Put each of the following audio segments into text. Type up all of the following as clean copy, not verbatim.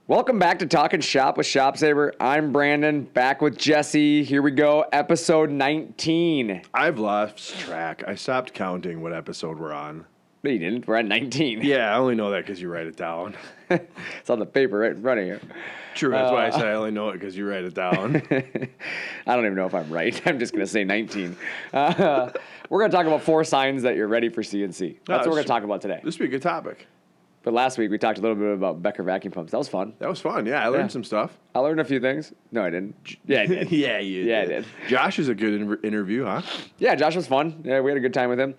Welcome back to Talkin Shop with ShopSabre. I'm Brandon, back with Jesse. Here we go, episode 19. I've lost track. I stopped counting what episode we're on. No, you didn't. We're at 19. Yeah, I only know that because you write it down. It's on the paper right in front of you. True, that's why I said I only know it because you write it down. I don't even know if I'm right. I'm just going to say 19. We're going to talk about 4 signs that you're ready for CNC. That's what we're going to talk about today. This would be a good topic. But last week we talked a little bit about Becker vacuum pumps. That was fun. That was fun. Yeah, I learned some stuff. I learned a few things. No, I didn't. Yeah, I did. Yeah, you did. Yeah, I did. Josh is a good interview, huh? Yeah, Josh was fun. Yeah, we had a good time with him.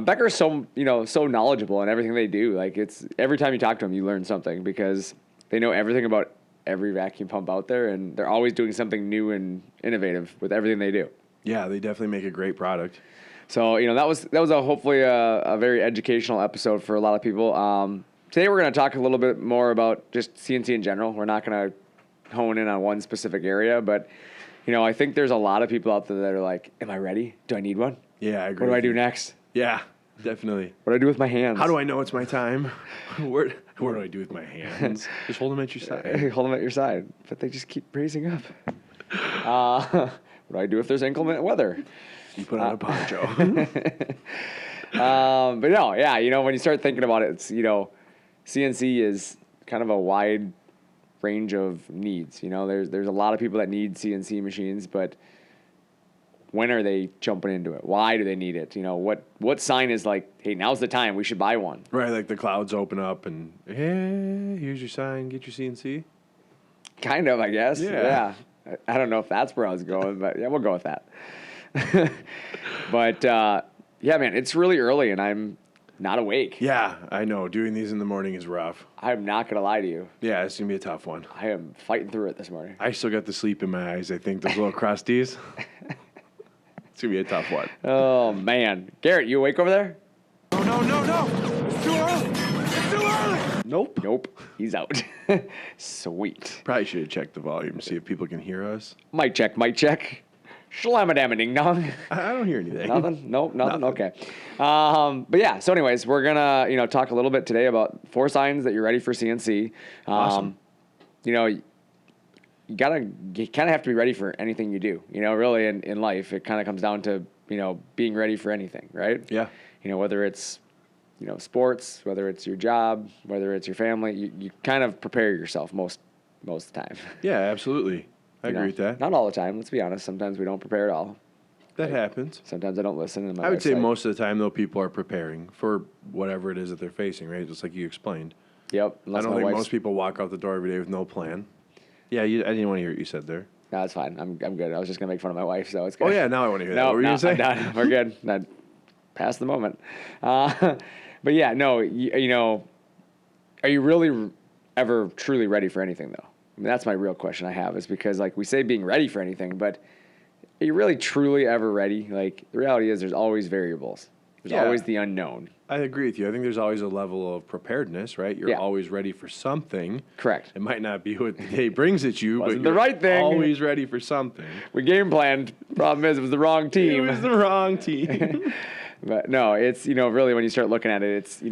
Becker's so knowledgeable in everything they do. Like, it's every time you talk to them, you learn something because they know everything about every vacuum pump out there, and they're always doing something new and innovative with everything they do. Yeah, they definitely make a great product. So that was hopefully a very educational episode for a lot of people. Today we're going to talk a little bit more about just CNC in general. We're not going to hone in on one specific area, but I think there's a lot of people out there that are like, "Am I ready? Do I need one? Yeah, I agree. What do I do next? Yeah, definitely. What do I do with my hands? How do I know it's my time? What do I do with my hands? Just hold them at your side. Hold them at your side, but they just keep raising up. What do I do if there's inclement weather? You put on a poncho. But no, yeah, when you start thinking about it, it's CNC is kind of a wide range of needs. There's a lot of people that need CNC machines, but when are they jumping into it? Why do they need it? What sign is like, hey, now's the time, we should buy one? Right, like the clouds open up and, hey, here's your sign, get your CNC. Kind of, I guess. Yeah. I don't know if that's where I was going, but yeah, we'll go with that. But yeah, man, it's really early and I'm not awake. Yeah, I know. Doing these in the morning is rough. I'm not going to lie to you. Yeah, it's going to be a tough one. I am fighting through it this morning. I still got the sleep in my eyes, I think, those little crusties. It's going to be a tough one. Oh, man. Garrett, you awake over there? No. It's too early. It's too early. Nope. He's out. Sweet. Probably should have checked the volume, see if people can hear us. Mic check. Shlamadama-ding-dong. I don't hear anything. Nothing? Nope, nothing? Okay. But yeah, so anyways, we're going to, talk a little bit today about 4 signs that you're ready for CNC. Awesome. You kind of have to be ready for anything you do, really in life. It kind of comes down to, being ready for anything, right? Yeah. Whether it's, sports, whether it's your job, whether it's your family, you kind of prepare yourself most of the time. Yeah, absolutely. I agree with that. Not all the time, let's be honest. Sometimes we don't prepare at all. That happens. Sometimes I don't listen. I would say most of the time, though, people are preparing for whatever it is that they're facing, right? Just like you explained. Yep. I don't think most people walk out the door every day with no plan. Yeah, I didn't want to hear what you said there. No, it's fine. I'm good. I was just going to make fun of my wife, so it's good. Oh, yeah, now I want to hear that. No, what were you going to say? I'm done. We're good. Not past the moment. But yeah, no, are you really ever truly ready for anything, though? I mean, that's my real question I have, is because, like, we say being ready for anything, but are you really truly ever ready? Like, the reality is there's always variables. There's always the unknown. I agree with you. I think there's always a level of preparedness, right? You're always ready for something. Correct. It might not be what the day brings at you, but the you're right thing. Always ready for something. We game planned. Problem is, it was the wrong team. It was the wrong team. But no, it's, really when you start looking at it, it's,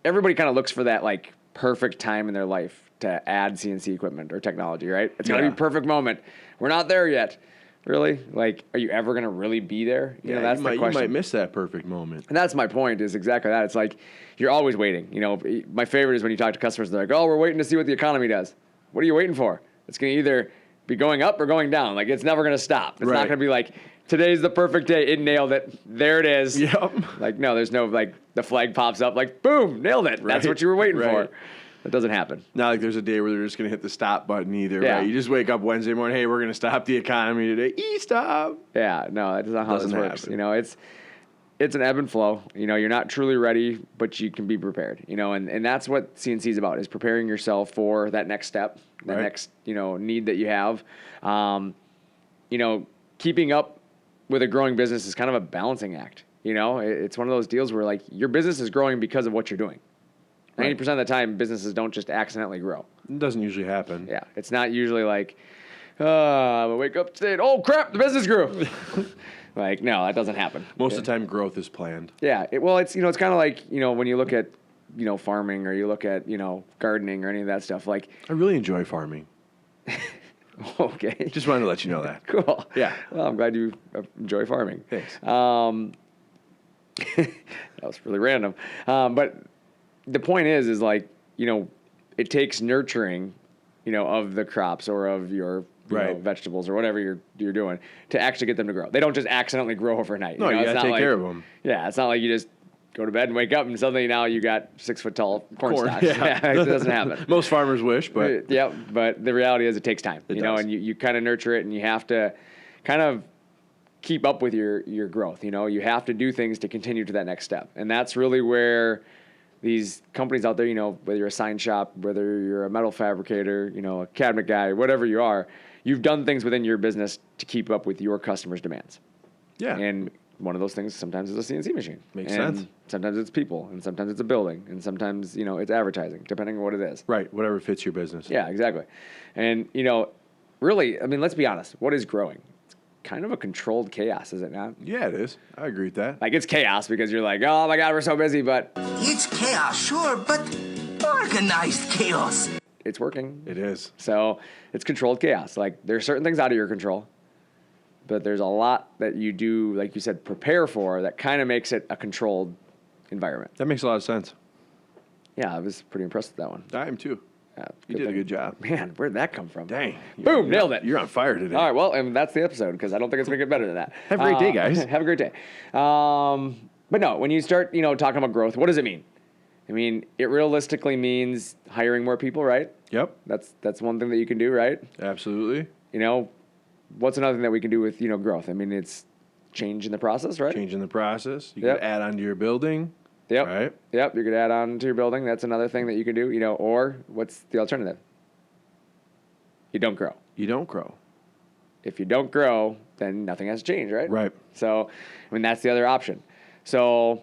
everybody kind of looks for that, like, perfect time in their life to add CNC equipment or technology, right? It's got to be a perfect moment. We're not there yet. Really? Like, are you ever going to really be there? That's the question. You might miss that perfect moment. And that's my point, is exactly that. It's like, you're always waiting. My favorite is when you talk to customers, they're like, oh, we're waiting to see what the economy does. What are you waiting for? It's going to either be going up or going down. Like, it's never going to stop. It's not going to be like, today's the perfect day. It nailed it. There it is. Yep. Like, no, there's no, like, the flag pops up, like, boom, nailed it. That's what you were waiting for. That doesn't happen. Not like there's a day where they're just going to hit the stop button either, right? You just wake up Wednesday morning, hey, we're going to stop the economy today. E-stop. Yeah, no, that's not how this works. It's an ebb and flow. You're not truly ready, but you can be prepared. And that's what CNC is about, is preparing yourself for that next step, that next, need that you have. Keeping up with a growing business is kind of a balancing act. It's one of those deals where, like, your business is growing because of what you're doing. 90% of the time, businesses don't just accidentally grow. It doesn't usually happen. Yeah. It's not usually like, I wake up today and, oh, crap, the business grew. Like, no, that doesn't happen. Most of the time, growth is planned. Yeah. It's kind of like, when you look at farming, or you look at, gardening or any of that stuff. Like, I really enjoy farming. okay. Just wanted to let you know that. Cool. Yeah. Well, I'm glad you enjoy farming. Thanks. That was really random. But the point is like, it takes nurturing, of the crops or of your vegetables or whatever you're doing to actually get them to grow. They don't just accidentally grow overnight. No, you gotta take care of them. Yeah, it's not like you just go to bed and wake up and suddenly now you got 6 foot tall corn stalks. Yeah. It doesn't happen. Most farmers wish, but Yeah, but the reality is it takes time. It does. And you kind of nurture it, and you have to kind of keep up with your growth. You have to do things to continue to that next step, and that's really where these companies out there, whether you're a sign shop, whether you're a metal fabricator, a cabinet guy, whatever you are, you've done things within your business to keep up with your customers' demands. yeah, And one of those things sometimes is a CNC machine. Makes and sense. Sometimes it's people, and sometimes it's a building, and sometimes, it's advertising, depending on what it is. right, whatever fits your business. Yeah, exactly. And, really, I mean, let's be honest. What is growing? It's kind of a controlled chaos, is it not? Yeah, it is. I agree with that. Like, it's chaos because you're like, oh my God, we're so busy, but It's chaos, sure, but organized chaos. it's working. It is. So it's controlled chaos. Like, there's certain things out of your control, but there's a lot that you do, like you said, prepare for that kind of makes it a controlled environment. That makes a lot of sense. Yeah, I was pretty impressed with that one. I am too. Yeah, You did a good job. Man, where'd that come from? Dang. Boom, nailed it. You're on fire today. All right, well, and that's the episode because I don't think it's going to get better than that. Have a great day, guys. Have a great day. But no, when you start, talking about growth, what does it mean? I mean, it realistically means hiring more people, right? Yep, That's one thing that you can do, right? absolutely. What's another thing that we can do with, growth? I mean, it's change in the process, right? Changing the process. You Yep. could add on to your building. Yep. Right. Yep. You could add on to your building. That's another thing that you can do, or what's the alternative? You don't grow. You don't grow. If you don't grow, then nothing has to change, right? Right. So, I mean, that's the other option. So,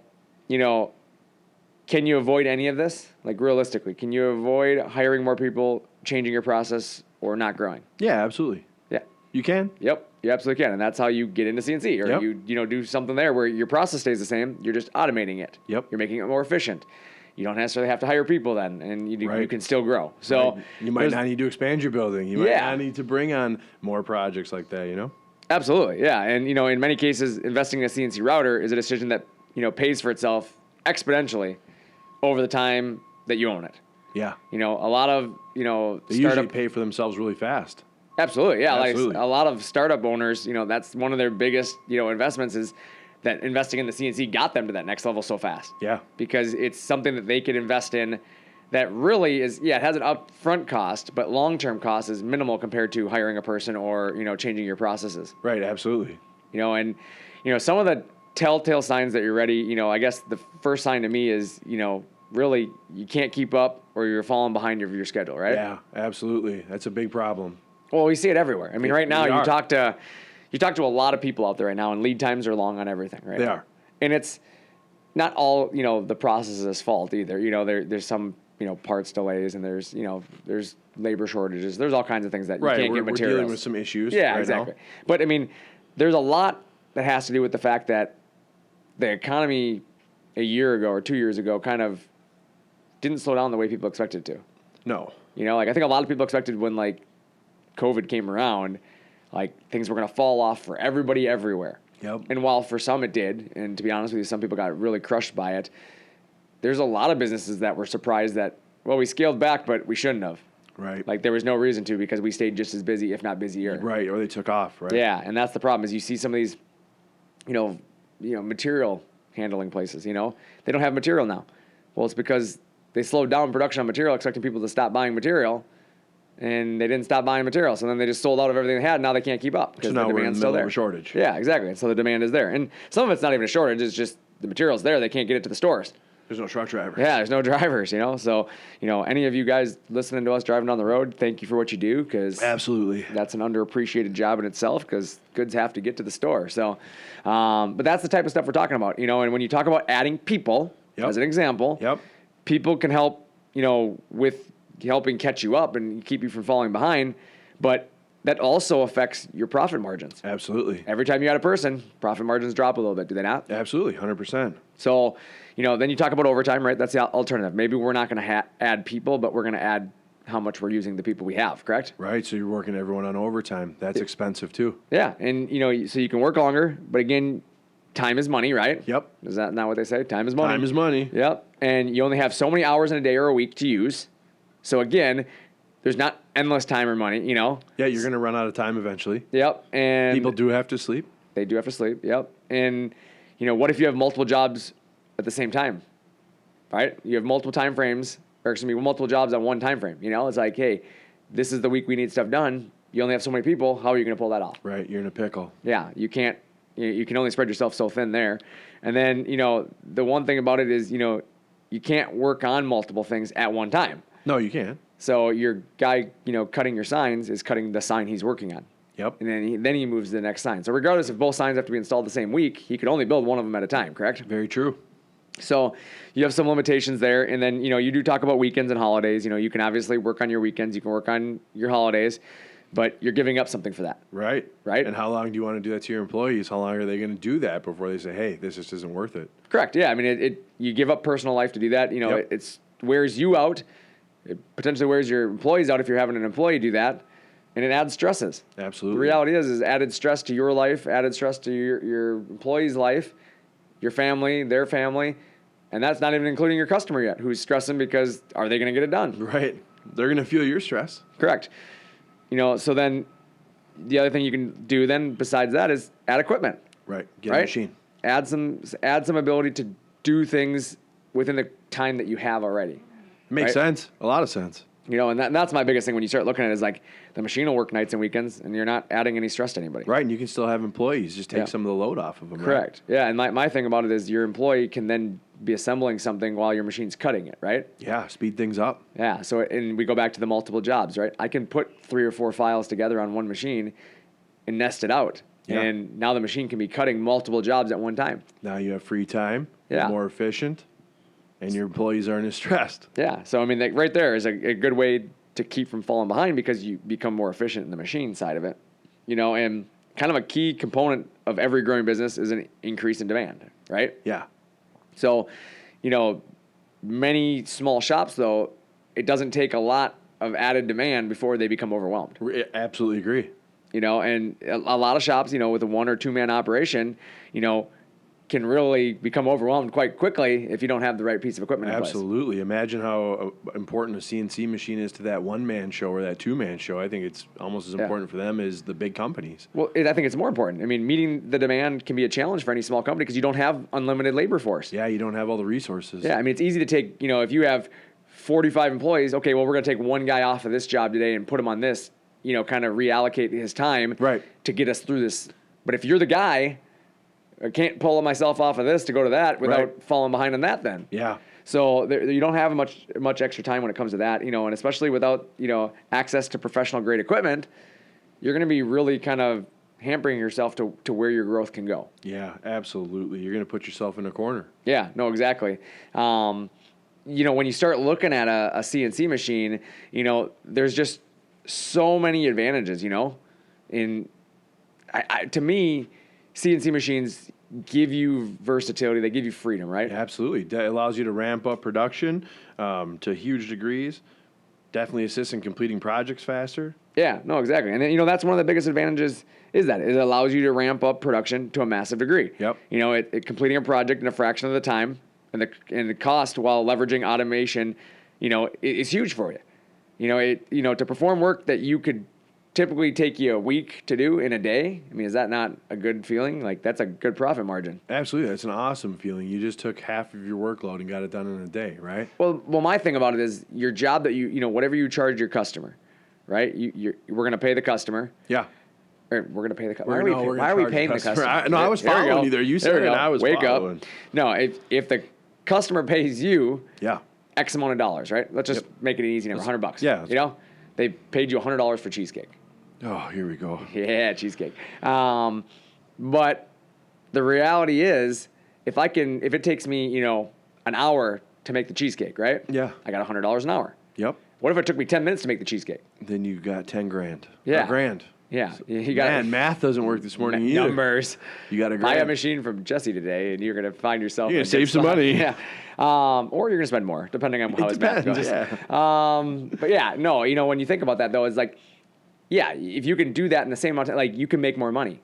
can you avoid any of this? Like, realistically, can you avoid hiring more people, changing your process, or not growing? Yeah, absolutely. Yeah. You can. Yep. You absolutely can. And that's how you get into CNC, or Yep. you do something there where your process stays the same. You're just automating it. Yep. You're making it more efficient. You don't necessarily have to hire people then, and you Right. can still grow. So Right. You might there's- not need to expand your building. You might Yeah. not need to bring on more projects like that, Absolutely, yeah. And, in many cases, investing in a CNC router is a decision that, pays for itself exponentially over the time that you own it. Yeah. A lot of, They usually startup... pay for themselves really fast. Absolutely, yeah. Absolutely. Like a lot of startup owners, that's one of their biggest, investments is that investing in the CNC got them to that next level so fast. Yeah. Because it's something that they could invest in that really is, it has an upfront cost, but long-term cost is minimal compared to hiring a person or, changing your processes. Right, absolutely. And, some of the telltale signs that you're ready, I guess the first sign to me is, really you can't keep up or you're falling behind your schedule, right? Yeah, absolutely. That's a big problem. Well, we see it everywhere. I mean, right now We you are. talk to a lot of people out there right now, and lead times are long on everything, right? They are. And it's not all, the process's fault either. There's some, parts delays, and there's labor shortages. There's all kinds of things that you Right, can't we're get materials. dealing with some issues. Yeah, right exactly. now. But I mean, there's a lot that has to do with the fact that the economy a year ago or 2 years ago kind of didn't slow down the way people expected it to. No. I think a lot of people expected when COVID came around, things were going to fall off for everybody everywhere. Yep. And while for some it did, and to be honest with you, some people got really crushed by it, there's a lot of businesses that were surprised that, well, we scaled back, but we shouldn't have. Right. There was no reason to because we stayed just as busy, if not busier. Right, or they took off, right? Yeah, and that's the problem is you see some of these, material handling places, they don't have material now. Well, it's because they slowed down production on material, expecting people to stop buying material, and they didn't stop buying material. So then they just sold out of everything they had, and now they can't keep up because So now the we're in demand's the still middle there. of a shortage. Yeah, exactly. So the demand is there. And some of it's not even a shortage, it's just the material's there, they can't get it to the stores. There's no truck drivers. Yeah, there's no drivers, So, any of you guys listening to us driving down the road, thank you for what you do because Absolutely. that's an underappreciated job in itself because goods have to get to the store. So, but that's the type of stuff we're talking about, and when you talk about adding people, Yep. as an example, Yep. people can help, with helping catch you up and keep you from falling behind. But that also affects your profit margins. Absolutely. Every time you add a person, profit margins drop a little bit, do they not? Absolutely, 100%. So, then you talk about overtime, right? That's the alternative. Maybe we're not going to add people, but we're going to add how much we're using the people we have, correct? Right, so you're working everyone on overtime. That's expensive too. Yeah, and so you can work longer, but again, time is money, right? Yep. Is that not what they say? Time is money. Time is money. Yep, and you only have so many hours in a day or a week to use. So again, there's not endless time or money, Yeah, you're going to run out of time eventually. Yep, and People do have to sleep. They do have to sleep. Yep, and what if you have multiple jobs at the same time? Right? You have multiple time frames, or excuse me, multiple jobs on one time frame. It's like, hey, this is the week we need stuff done. You only have so many people. How are you going to pull that off? Right, you're in a pickle. Yeah, you can't. You can only spread yourself so thin there. And then the one thing about it is you can't work on multiple things at one time. No, you can't. So your guy, cutting your signs is cutting the sign he's working on. Yep. And then he moves to the next sign. So regardless if both signs have to be installed the same week, he could only build one of them at a time, correct? Very true. So you have some limitations there. And then, you do talk about weekends and holidays. You can obviously work on your weekends. You can work on your holidays. But you're giving up something for that. Right. Right. And how long do you want to do that to your employees? How long are they going to do that before they say, hey, this just isn't worth it? Correct. Yeah. I mean, you give up personal life to do that. Yep. It wears you out. It potentially wears your employees out if you're having an employee do that. And it adds stresses. Absolutely. The reality is added stress to your life, added stress to your employee's life, your family, their family. And that's not even including your customer yet, who's stressing because are they going to get it done? Right. They're going to feel your stress. Correct. So then the other thing you can do then besides that is add equipment. Right. Get a machine. Add some ability to do things within the time that you have already. Makes sense. A lot of sense. And that's my biggest thing when you start looking at it is like the machine will work nights and weekends and you're not adding any stress to anybody. Right. And you can still have employees. Just take some of the load off of them. Correct. Right? Yeah. And my thing about it is your employee can then be assembling something while your machine's cutting it, right? Yeah. Speed things up. Yeah. So, and we go back to the multiple jobs, right? I can put 3 or 4 files together on one machine and nest it out. Yeah. And now the machine can be cutting multiple jobs at one time. Now you have free time. Yeah. You're more efficient. And your employees aren't as stressed. Yeah. So, I mean, right there is a good way to keep from falling behind because you become more efficient in the machine side of it. And kind of a key component of every growing business is an increase in demand, right? Yeah. So, many small shops, though, it doesn't take a lot of added demand before they become overwhelmed. Absolutely agree. And a lot of shops, with a 1 or 2 man operation, can really become overwhelmed quite quickly if you don't have the right piece of equipment in place. Absolutely. Imagine how important a CNC machine is to that 1-man show or that 2-man show. I think it's almost as important for them as the big companies. Well, I think it's more important. I mean, meeting the demand can be a challenge for any small company because you don't have unlimited labor force. Yeah, you don't have all the resources. Yeah, I mean, it's easy to take, if you have 45 employees, okay, well, we're going to take one guy off of this job today and put him on this, kind of reallocate his time to get us through this. But if you're the guy, I can't pull myself off of this to go to that without falling behind on that then. Yeah. So you don't have much extra time when it comes to that, and especially without, access to professional grade equipment, you're going to be really kind of hampering yourself to where your growth can go. Yeah, absolutely. You're going to put yourself in a corner. Yeah, no, exactly. When you start looking at a CNC machine, there's just so many advantages, to me, CNC machines give you versatility. They give you freedom, right? Absolutely. That allows you to ramp up production to huge degrees. Definitely assists in completing projects faster. Yeah, no, exactly. And then, that's one of the biggest advantages is that it allows you to ramp up production to a massive degree. Yep. Completing a project in a fraction of the time and the cost while leveraging automation, is huge for you. To perform work that you could typically take you a week to do in a day. I mean, is that not a good feeling? Like, that's a good profit margin. Absolutely. That's an awesome feeling. You just took half of your workload and got it done in a day, right? Well, my thing about it is your job that whatever you charge your customer, right? We're going to pay the customer. Yeah. Or we're going to pay the customer. Why are we paying the customer? I was There we following go. you there. You said it, I was Wake following. up. No, if the customer pays you Yeah. X amount of dollars, right? Let's just make it an easy number, $100. Yeah. They paid you $100 for cheesecake. Oh, here we go. Yeah, cheesecake. But the reality is, if it takes me, an hour to make the cheesecake, right? Yeah. I got $100 an hour. Yep. What if it took me 10 minutes to make the cheesecake? Then you got $10,000. Yeah. $1,000. Yeah, you got Man, math doesn't work this morning either. numbers. You got to Buy a machine from Jesse today, and you're going to find yourself. You're in gonna a good save some spot. money. Yeah, or you're going to spend more, depending on how his math depends, goes. yeah. But yeah, no, when you think about that though, it's like, yeah, if you can do that in the same amount of time, like you can make more money.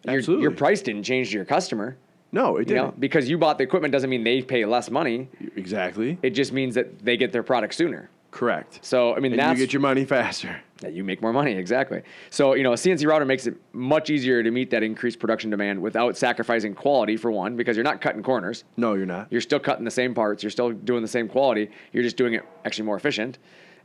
Absolutely. Your price didn't change to your customer. No, it didn't. Because you bought the equipment doesn't mean they pay less money. Exactly. It just means that they get their product sooner. Correct. So, I mean, and that's... you get your money faster. that you make more money, exactly. So, a CNC router makes it much easier to meet that increased production demand without sacrificing quality, for one, because you're not cutting corners. No, you're not. You're still cutting the same parts. You're still doing the same quality. You're just doing it actually more efficient.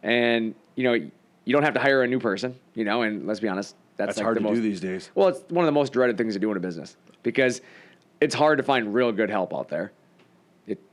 And, you don't have to hire a new person, and let's be honest, that's like hard the to most, do these days. Well, it's one of the most dreaded things to do in a business because it's hard to find real good help out there.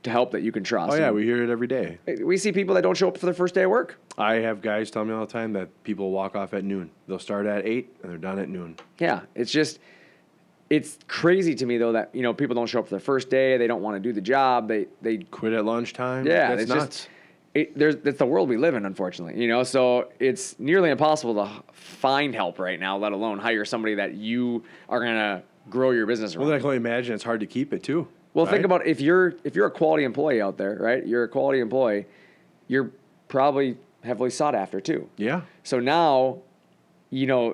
To help that you can trust. Oh, yeah, we hear it every day. We see people that don't show up for their first day of work. I have guys tell me all the time that people walk off at noon. They'll start at 8 and they're done at noon. Yeah, it's crazy to me though that people don't show up for their first day. They don't want to do the job. They quit at lunchtime. Yeah, that's it's nuts. It's the world we live in, unfortunately. So it's nearly impossible to find help right now, let alone hire somebody that you are gonna grow your business around. Well, I can only imagine it's hard to keep it too. Well, right? think about if you're a quality employee out there, right? You're a quality employee. You're probably heavily sought after too. Yeah. So now,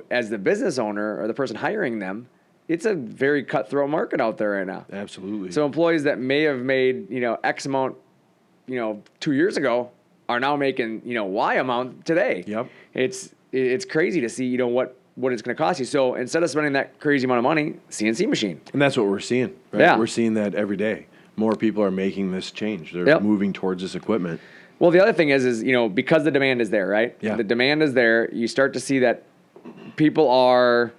as the business owner or the person hiring them, it's a very cutthroat market out there right now. Absolutely. So employees that may have made, X amount, 2 years ago are now making, Y amount today. Yep. It's crazy to see, what it's going to cost you. So instead of spending that crazy amount of money, CNC machine. And that's what we're seeing. Right? Yeah. We're seeing that every day. More people are making this change. They're Yep. moving towards this equipment. Well, the other thing is because the demand is there, right? Yeah. The demand is there. You start to see that people are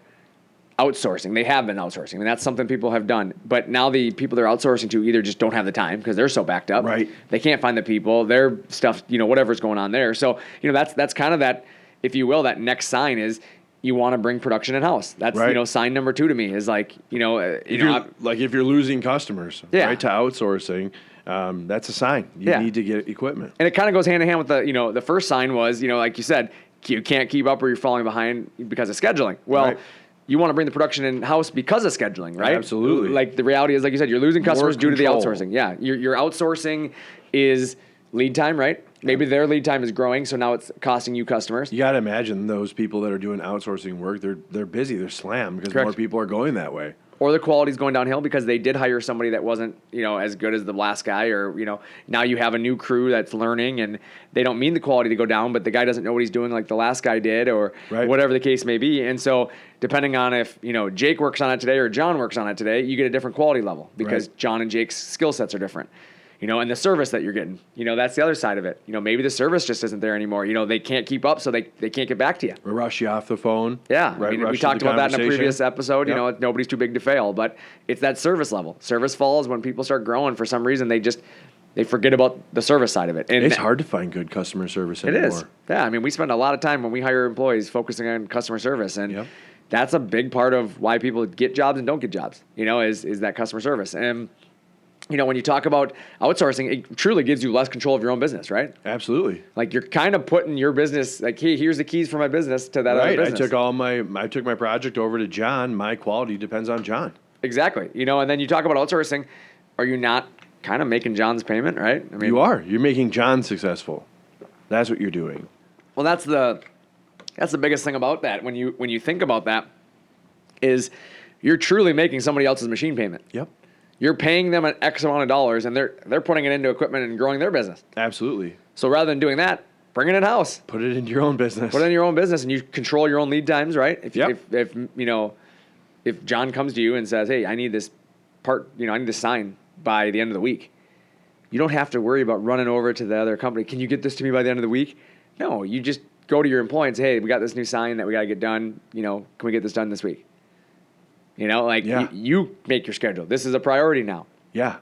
outsourcing. They have been outsourcing. I mean, that's something people have done. But now the people they're outsourcing to either just don't have the time because they're so backed up. Right. They can't find the people. Their stuff, whatever's going on there. So, that's kind of that, if you will, that next sign is you want to bring production in-house. That's, right. Sign number 2 to me is like, If you're losing customers, Yeah. right, to outsourcing, that's a sign. You need to get equipment. And it kind of goes hand in hand with the first sign was, like you said, you can't keep up or you're falling behind because of scheduling. Well, Right. you want to bring the production in-house because of scheduling, right? Absolutely. Like the reality is, like you said, you're losing customers due to the control. outsourcing. Yeah, your outsourcing is lead time, right? Maybe their lead time is growing, so now it's costing you customers. You got to imagine those people that are doing outsourcing work, they're busy, they're slammed because Correct. more people are going that way. Or the quality's going downhill because they did hire somebody that wasn't, as good as the last guy, or, now you have a new crew that's learning and they don't mean the quality to go down, but the guy doesn't know what he's doing like the last guy did or Right. whatever the case may be. And so depending on if, Jake works on it today or John works on it today, you get a different quality level because Right. John and Jake's skill sets are different. And the service that you're getting, that's the other side of it. Maybe the service just isn't there anymore. They can't keep up, so they can't get back to you. Or rush you off the phone. Yeah, Right, I mean, we rush talked the about that in a conversation. previous episode. Yep. Nobody's too big to fail, but it's that service level. Service falls when people start growing. For some reason, they forget about the service side of it. And It's hard to find good customer service It anymore. is. Yeah, I mean, we spend a lot of time when we hire employees focusing on customer service, and Yep. that's a big part of why people get jobs and don't get jobs. Is that customer service. And when you talk about outsourcing, it truly gives you less control of your own business, right? Absolutely. Like you're kind of putting your business, like, hey, here's the keys for my business to that other Right. business. I took my project over to John. My quality depends on John. Exactly. And then you talk about outsourcing. Are you not kind of making John's payment, right? I mean, You are. You're making John successful. That's what you're doing. Well, that's the biggest thing about that. When you think about that, is you're truly making somebody else's machine payment. Yep. You're paying them an X amount of dollars, and they're putting it into equipment and growing their business. Absolutely. So rather than doing that, bring it in-house. Put it into your own business. Put it in your own business, and you control your own lead times, right? Yep. If John comes to you and says, hey, I need this part, I need this sign by the end of the week, you don't have to worry about running over to the other company. Can you get this to me by the end of the week? No, you just go to your employee and say, hey, we got this new sign that we got to get done. Can we get this done this week? Yeah. You make your schedule. This is a priority now. Yeah.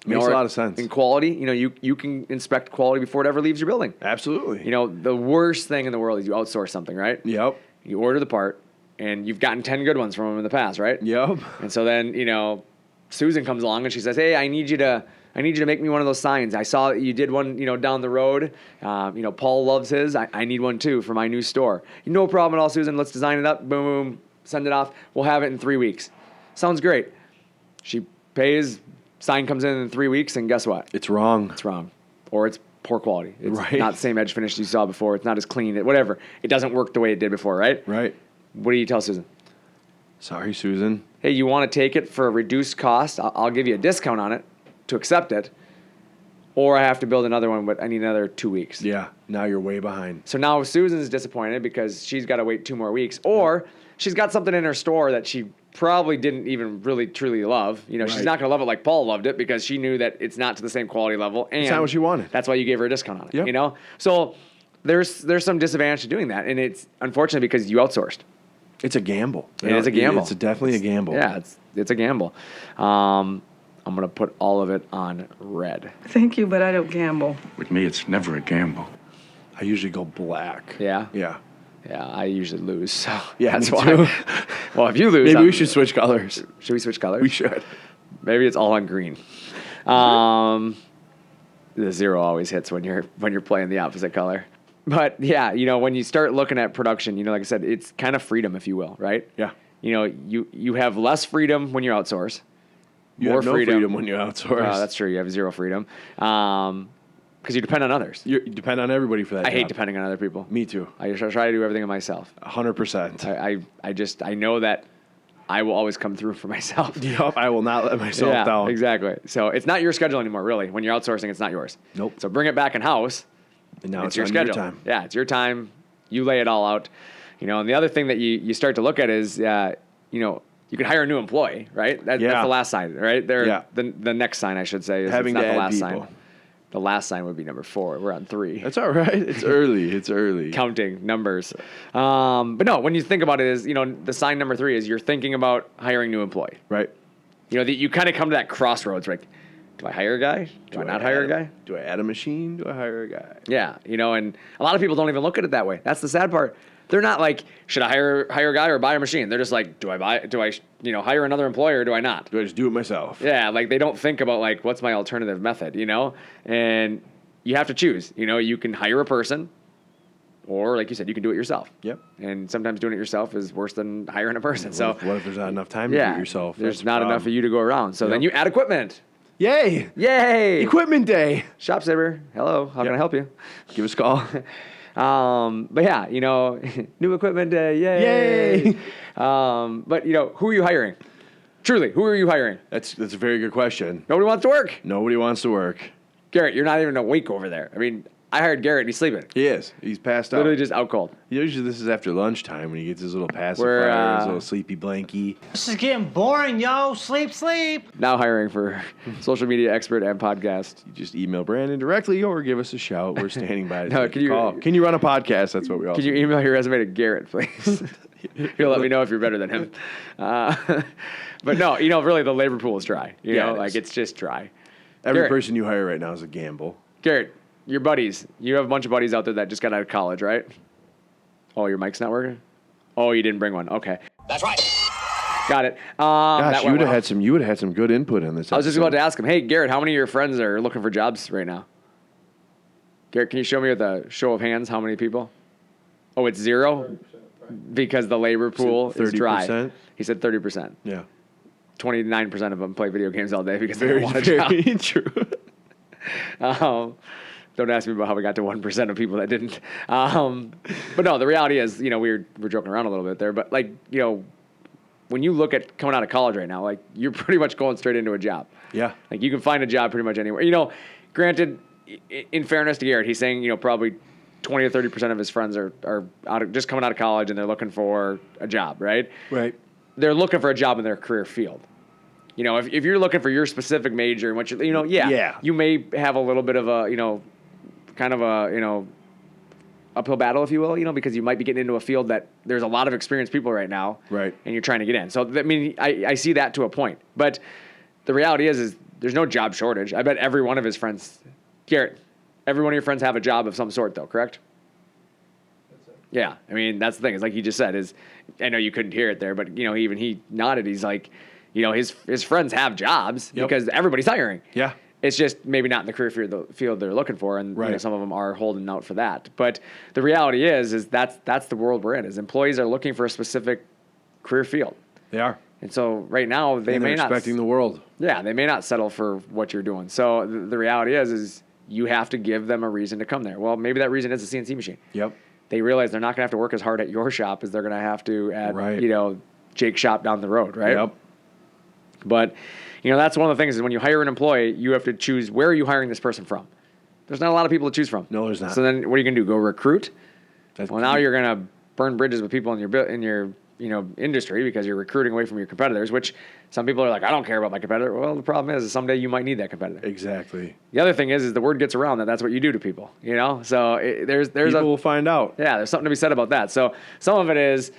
Makes a lot of sense. In quality, you can inspect quality before it ever leaves your building. Absolutely. The worst thing in the world is you outsource something, right? Yep. You order the part, and you've gotten 10 good ones from them in the past, right? Yep. And so then, Susan comes along and she says, hey, I need you to I need you to make me one of those signs. I saw that you did one, down the road. Paul loves his. I need one too for my new store. No problem at all, Susan. Let's design it up. Boom, boom. Send it off. We'll have it in 3 weeks. Sounds great. She pays. Sign comes in 3 weeks, and guess what? It's wrong. It's wrong. Or it's poor quality. It's Right. not the same edge finish you saw before. It's not as clean. Whatever. It doesn't work the way it did before, right? Right. What do you tell Susan? Sorry, Susan. Hey, you want to take it for a reduced cost? I'll give you a discount on it to accept it. Or I have to build another one, but I need another 2 weeks. Yeah. Now you're way behind. So now Susan's disappointed because she's got to wait 2 more weeks. Or she's got something in her store that she probably didn't even really truly love. She's Right. not going to love it like Paul loved it because she knew that it's not to the same quality level. And It's not what she wanted. That's why you gave her a discount on it. Yep. So there's some disadvantage to doing that, and it's unfortunate because you outsourced. It's a gamble. It is a gamble. It's definitely a gamble. Yeah, it's a gamble. I'm gonna put all of it on red. Thank you, but I don't gamble. With me, it's never a gamble. I usually go black. Yeah. Yeah. Yeah, I usually lose. So Yeah, that's me why. too. Well, if you lose, Maybe we should switch colors. Should we switch colors? We should. Maybe it's all on green. The 0 always hits when you're playing the opposite color. But yeah, when you start looking at production, like I said, it's kind of freedom, if you will, right? Yeah. You have less freedom when you outsource. You have no freedom when you outsource. That's true. You have zero freedom. Because you depend on others. You depend on everybody for that I hate job. depending on other people. Me too. I try to do everything myself. 100%. I know that I will always come through for myself. Yup, I will not let myself Yeah, down. exactly. So it's not your schedule anymore, really. When you're outsourcing, it's not yours. Nope. So bring it back in house. And now it's your on schedule. your time. Yeah, it's your time. You lay it all out. And the other thing that you start to look at is, you can hire a new employee, right? That's Yeah. the last sign, right? Yeah. The next sign, I should say, is Having it's not to the add last people. sign. The last sign would be number 4. We're on 3. That's all right. It's early. It's early. Counting numbers. But no, when you think about it is, the sign number 3 is you're thinking about hiring new employee. Right. You kind of come to that crossroads, like, do I hire a guy? Do I not hire a guy? Do I add a machine? Do I hire a guy? Yeah, and a lot of people don't even look at it that way. That's the sad part. They're not like, should I hire a guy or buy a machine? They're just like, do I hire another employer or do I not? Do I just do it myself? Yeah, like they don't think about like what's my alternative method, And you have to choose. You can hire a person, or like you said, you can do it yourself. Yep. And sometimes doing it yourself is worse than hiring a person. So What if there's not enough time to do it yourself? there's That's not the enough of problem. you to go around. So then Yep. you add equipment. Yay! Yay! Equipment day. ShopSabre. Hello. How can Yep. I help you? Give us a call. But yeah, new equipment day, yay! Yay! But who are you hiring? Truly, who are you hiring? That's a very good question. Nobody wants to work. Nobody wants to work. Garrett, you're not even awake over there. I mean, I hired Garrett. He's sleeping. He is. He's passed out. Literally just out cold. Usually this is after lunchtime when he gets his little We're, pacifier, his little sleepy blankie. This is getting boring, yo. Sleep, sleep. Now hiring for social media expert and podcast. You just email Brandon directly or give us a shout. We're standing by. No, to take your call. Can you run a podcast? That's what we all. Can you email your resume to Garrett, please? He'll let me know if you're better than him. But no, really the labor pool is dry. You Yeah, know, it like is. it's just dry. Every Garrett. person you hire right now is a gamble. Garrett, your buddies. You have a bunch of buddies out there that just got out of college, right? Oh, your mic's not working? Oh, you didn't bring one. Okay. That's right. Got it. Gosh, that you went would have well. had some. You would have had some good input on this. I was just about to ask him, hey, Garrett, how many of your friends are looking for jobs right now? Garrett, can you show me with a show of hands how many people? Oh, it's 0? Because the labor pool is dry. 30%? He said 30%. Yeah. 29% of them play video games all day because they Very, don't want a job. very true. Don't ask me about how we got to 1% of people that didn't. But no, the reality is, we're joking around a little bit there, but when you look at coming out of college right now, you're pretty much going straight into a job. Yeah. Like you can find a job pretty much anywhere. Granted, in fairness to Garrett, he's saying, probably 20 or 30% of his friends are just coming out of college and they're looking for a job, right? Right. They're looking for a job in their career field. If you're looking for your specific major and what Yeah. you may have a little bit of a, kind of a, uphill battle, if you will, because you might be getting into a field that there's a lot of experienced people right now. Right. And you're trying to get in. So, I see that to a point. But the reality is there's no job shortage. I bet every one of his friends, Garrett, every one of your friends have a job of some sort, though, correct? Yeah, that's the thing. It's like he just said. I know you couldn't hear it there, but he nodded. He's like, his friends have jobs Yep. because everybody's hiring. Yeah. It's just maybe not in the career field they're looking for, and you know, Right. some of them are holding out for that. But the reality is that's the world we're in. Is employees are looking for a specific career field, They are. and so right now they And may they're not expecting the world. Yeah, they may not settle for what you're doing. So the reality is you have to give them a reason to come there. Well, maybe that reason is a CNC machine. Yep. They realize they're not going to have to work as hard at your shop as they're going to have to at Right. you know, Jake's shop down the road, right? Yep. But you know, that's one of the things is when you hire an employee, you have to choose where are you hiring this person from. There's not a lot of people to choose from. No, there's not. So then what are you going to do? Go recruit? That's Well, now you're going to burn bridges with people in your you know, industry because you're recruiting away from your competitors, which some people are like, I don't care about my competitor. Well, the problem is someday you might need that competitor. exactly. The other thing is the word gets around that that's what you do to people, you know? So there's People will find out. yeah, there's something to be said about that. So some of it is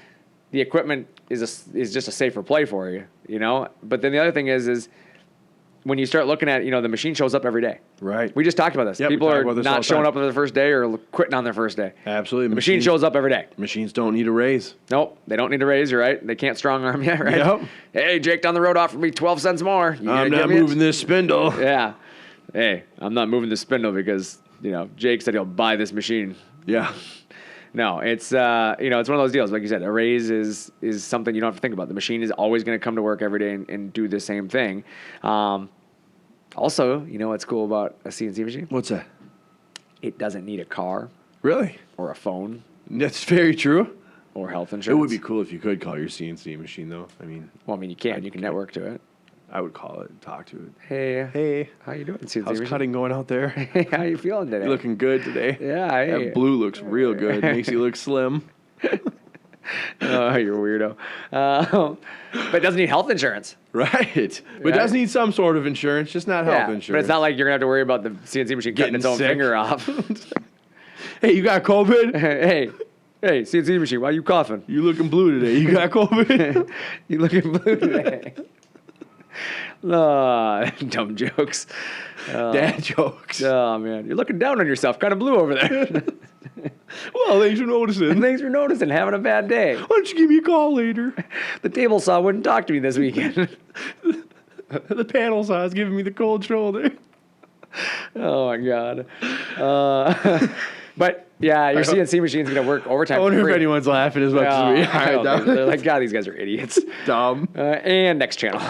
the equipment is just a safer play for you, you know? But then the other thing is when you start looking at, you know, the machine shows up every day. Right. We just talked about this. Yep, we People talk are about this all not the showing time. up on their first day or quitting on their first day. Absolutely. The machine shows up every day. Machines don't need a raise. Nope, they don't need a raise, you're right? They can't strong arm you, right? Yep. Hey, Jake down the road offered me 12 cents more. You I'm gonna not give me it? moving this spindle. Yeah. Hey, I'm not moving the spindle because, you know, Jake said he'll buy this machine. Yeah. No, it's you know, it's one of those deals. Like you said, a raise is something you don't have to think about. The machine is always going to come to work every day and do the same thing. Also, you know what's cool about a CNC machine? What's that? It doesn't need a car Really? or a phone That's very true. or health It insurance. would be cool if you could call your CNC machine, though. I mean, Well, I mean, you can. You can network to it. I would call it, talk to it. Hey, Hey, how you doing, CNC how's machine? cutting going out there? Hey, how you feeling today? You looking good today? Yeah, hey. That blue looks real good. Makes you look slim. Oh, you're a weirdo. But it doesn't need health insurance. Right. But Right. it does need some sort of insurance, just not health Yeah, insurance. but it's not like you're gonna have to worry about the CNC machine cutting Getting its own sick. finger off. Hey, you got COVID? hey, CNC machine, why are you coughing? You looking blue today. You got COVID? You looking blue today? Dumb jokes. Dad jokes. Oh man, you're looking down on yourself, kind of blue over there. Well, thanks for noticing. Thanks for noticing. Having a bad day. Why don't you give me a call later? The table saw wouldn't talk to me this weekend. The panel saw is giving me the cold shoulder. Oh my god. But yeah, your CNC machine's gonna work overtime. I wonder for if free. anyone's laughing as much as we I are. don't think- They're like, God, these guys are idiots. Dumb. And next channel,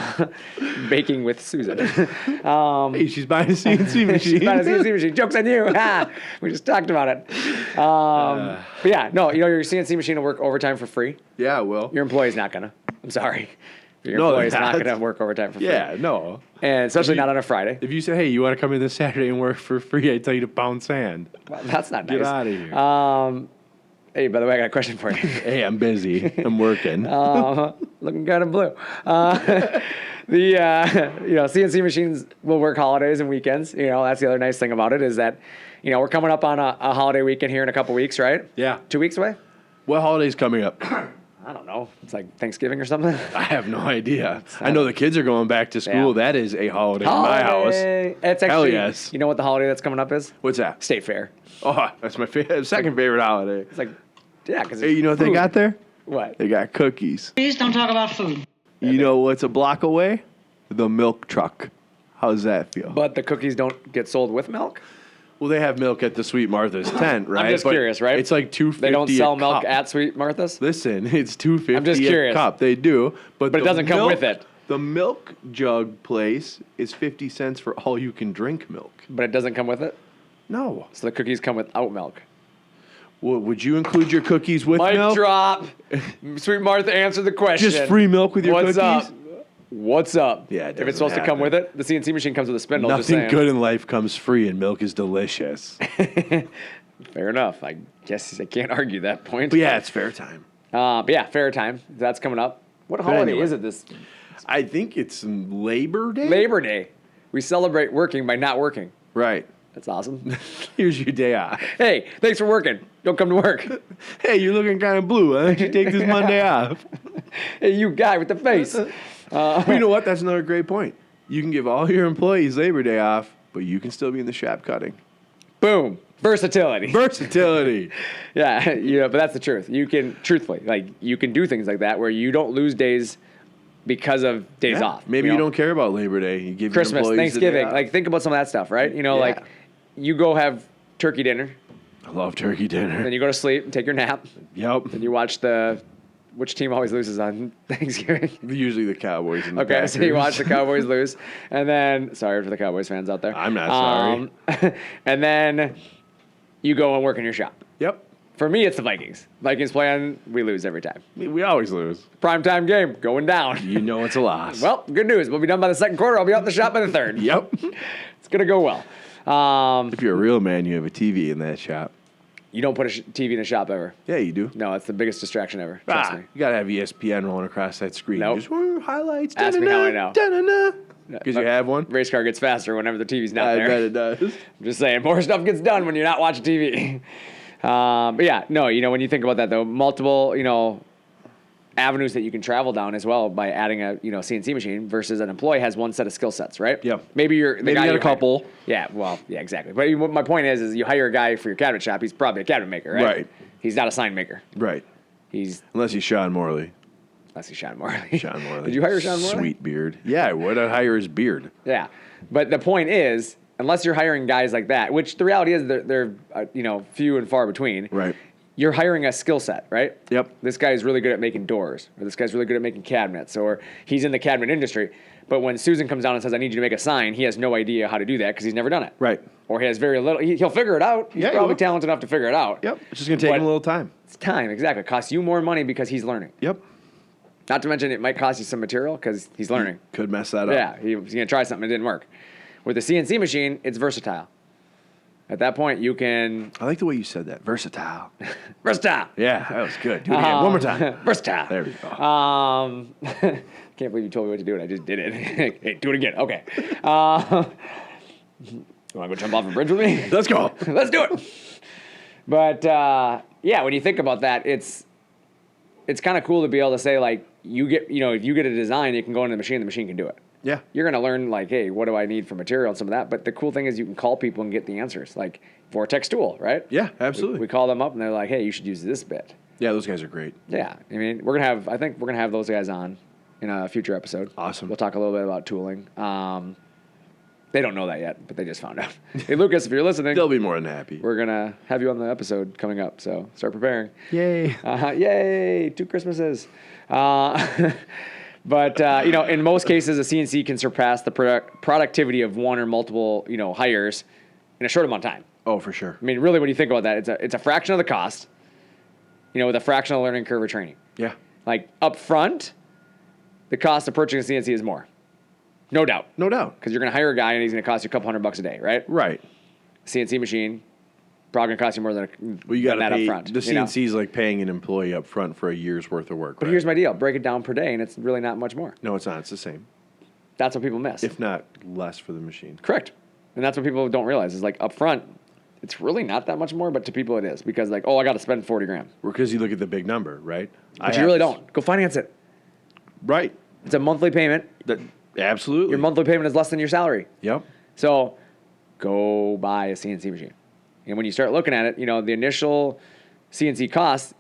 baking with Susan. Hey, she's buying a CNC machine. She's buying a CNC machine. Joke's on you. We just talked about it. But yeah, no, you know, your CNC machine will work overtime for free. Yeah, well. Your employee's not gonna. I'm sorry. Your No, employee's they're not not. gonna work overtime for free. Yeah, no. And especially If you- not on a Friday. If you say, hey, you want to come in this Saturday and work for free, I tell you to pound sand. Well, that's not nice. Get out of here. Hey, by the way, I got a question for you. Hey, I'm busy. I'm working. Looking kind of blue. You know, CNC machines will work holidays and weekends. You know, that's the other nice thing about it is that, you know, we're coming up on a holiday weekend here in a couple weeks, right? Yeah. 2 weeks away? What holiday's coming up? I don't know. It's like Thanksgiving or something. I have no idea. I know the kids are going back to school. Yeah. That is a holiday in my house. It's Hell actually, yes. You know what the holiday that's coming up is? What's that? State Fair. Oh, that's my second favorite holiday. It's like, yeah, because Hey, you know what they got there? What? They got cookies. Please don't talk about food. You know what's a block away? The milk truck. How's that feel? But the cookies don't get sold with milk? Well, they have milk at the Sweet Martha's tent, right? I'm just But curious, right? It's like $2.50 They don't sell a milk cup. at Sweet Martha's? Listen, it's $2.50 I'm just a curious. cup. They do, but But it the doesn't come milk- with it. The milk jug place is 50 cents for all you can drink milk. But it doesn't come with it? No. So the cookies come without milk. Well, would you include your cookies with Mic milk? drop. Sweet Martha, answer the question. Just free milk with your What's cookies? up? What's up? Yeah, it if doesn't it's supposed to come happen. with it, the CNC machine comes with a spindle. just Nothing saying. good in life comes free, and milk is delicious. Fair enough. I guess I can't argue that point. But yeah, it's fair time. But yeah, fair time. That's coming up. What holiday anyway. is it? This I think it's Labor Day. Labor Day. We celebrate working by not working. Right. That's awesome. Here's your day off. Hey, thanks for working. Don't come to work. Hey, you're looking kind of blue. Why don't you take this Monday off? Hey, you guy with the face. But you know what? That's another great point. You can give all your employees Labor Day off, but you can still be in the shop cutting. Boom. Versatility. Versatility. Yeah, but that's the truth. You can, truthfully, like, you can do things like that where you don't lose days because of days Yeah. off. Maybe you know? don't care about Labor Day. You give Christmas, your employees the day Thanksgiving. off. Like think about some of that stuff, right? You know, Yeah. like you go have turkey dinner, I love turkey dinner. then you go to sleep and take your nap, Yep. then you watch which team always loses on Thanksgiving? Usually the Cowboys and the Okay, Packers. so you watch the Cowboys lose, and then sorry for the Cowboys fans out there. I'm not sorry. And then you go and work in your shop. Yep. For me, it's the Vikings. Vikings play on, we lose every time. We always lose. Primetime game, going down. You know it's a loss. Well, good news. We'll be done by the second quarter. I'll be out the shop by the third. Yep. It's gonna go well. If you're a real man, you have a TV in that shop. You don't put a TV in a shop ever. Yeah, you do. No, it's the biggest distraction ever. Trust me. You gotta have ESPN rolling across that screen. Nope. Just highlights. Ask me how I know. Because you have one. Race car gets faster whenever the TV's not I there. bet it does. I'm just saying, more stuff gets done when you're not watching TV. But yeah, no, when you think about that though, multiple, avenues that you can travel down as well by adding a, CNC machine versus an employee has one set of skill sets, right? Yeah. Maybe you're the Maybe guy you got you a couple. hire. Yeah, well, yeah, exactly. But my point is you hire a guy for your cabinet shop, he's probably a cabinet maker, right? Right. He's not a sign maker. Right. He's Unless he's Sean Morley. unless he's Sean Morley. Sean Morley. Did you hire Sean Morley? Sweet beard. Yeah, I would. I'd hire his beard. Yeah, but the point is, unless you're hiring guys like that, which the reality is they're few and far between. Right. You're hiring a skill set, right? Yep. This guy's really good at making doors, or this guy's really good at making cabinets, or he's in the cabinet industry. But when Susan comes down and says, "I need you to make a sign," he has no idea how to do that because he's never done it. Right. Or he has very little. He'll figure it out. He's Yeah, he probably will. talented enough to figure it out. Yep. It's just gonna take But him a little time. It's time, exactly. It costs you more money because he's learning. Yep. Not to mention it might cost you some material because he's learning. Could mess that up. Yeah, he's gonna try something that didn't work. With the CNC machine, it's versatile. At that point, you can I like the way you said that. Versatile. versatile. Yeah, that was good. Do it again. One more time. Versatile. There we go. Can't believe you told me what to do and I just did it. Hey, do it again. Okay. You want to go jump off a bridge with me? Let's go. Let's do it. But yeah, when you think about that, it's kind of cool to be able to say like you get if you get a design, you can go into the machine can do it. Yeah. You're gonna learn like, hey, what do I need for material and some of that. But the cool thing is you can call people and get the answers, like Vortex Tool, right? Yeah, absolutely. We call them up and they're like, hey, you should use this bit. Yeah, those guys are great. Yeah, I mean, I think we're gonna have those guys on in a future episode. Awesome. We'll talk a little bit about tooling. They don't know that yet, but they just found out. Hey, Lucas, if you're listening, They'll be more than happy. we're gonna have you on the episode coming up. So start preparing. Yay. Yay! 2 Christmases. But in most cases, a CNC can surpass the productivity of one or multiple hires in a short amount of time. Oh, for sure. I mean, really, when you think about that, it's a fraction of the cost. With a fraction of the learning curve of training. Yeah. Like up front, the cost of purchasing a CNC is more, no doubt, No doubt. because you're going to hire a guy and he's going to cost you a couple $100 a day, right? Right. CNC machine probably going to cost you more than Well, you got to that pay. up front. The CNC is like paying an employee up front for a year's worth of work. But right? here's my deal: break it down per day, and it's really not much more. No, it's not. It's the same, That's what people miss. if not less, for the machine. Correct. And that's what people don't realize is like up front, it's really not that much more, but to people it is because like, oh, I got to spend 40 grand. Because you look at the big number, right? But you really don't. Go finance it. Right. It's a monthly payment. That absolutely. Your monthly payment is less than your salary. Yep. So go buy a CNC machine. And when you start looking at it, the initial CNC cost,